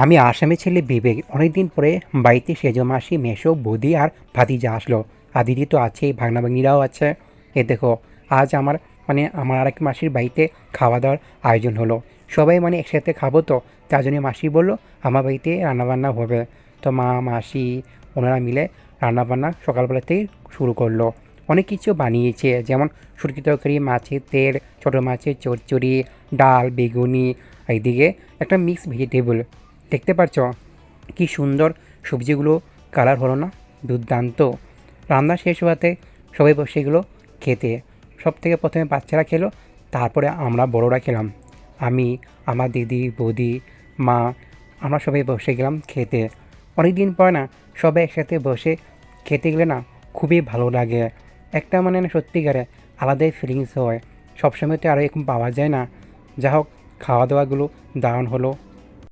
আমি আসামি ছেলে বিবেক। অনেকদিন পরে বাড়িতে সেজো মাসি, মেসো, বৌদি আর ভাতিজা আসলো। আর দিদি তো আছেই, ভাগনাভাগ্নিরাও আছে। দেখো, আজ আমার আরেক মাসির বাড়িতে খাওয়া দাওয়ার আয়োজন হলো। সবাই একসাথে খাবো তো, তার জন্য মাসি বললো আমার বাড়িতে রান্নাবান্না হবে। তো মা, মাসি ওনারা মিলে রান্নাবান্না সকালবেলাতেই শুরু করলো। অনেক কিছু বানিয়েছে, যেমন শুটকি তরকারি, মাছের তেল, ছোটো মাছের চচ্চড়ি, ডাল, বেগুনি, এইদিকে একটা মিক্স ভেজিটেবল। দেখতে পাচ্ছ কি সুন্দর সবজিগুলো কালার হলো না? দুর্দান্ত। রান্না শেষ হওয়াতে সবাই বসে গেলো খেতে। সব থেকে প্রথমে বাচ্চারা খেলো, তারপরে আমরা বড়রা খেলাম। আমি, আমার দিদি, বৌদি, মা, আমরা সবাই বসে গেলাম খেতে। অনেক দিন পর না সবাই একসাথে বসে খেতে গেলে না খুবই ভালো লাগে। একটা না সত্যিকারে আলাদাই ফিলিংস হয়। সবসময় তো আর এরকম পাওয়া যায় না। যা হোক, খাওয়া দাওয়াগুলো দারুণ হলো।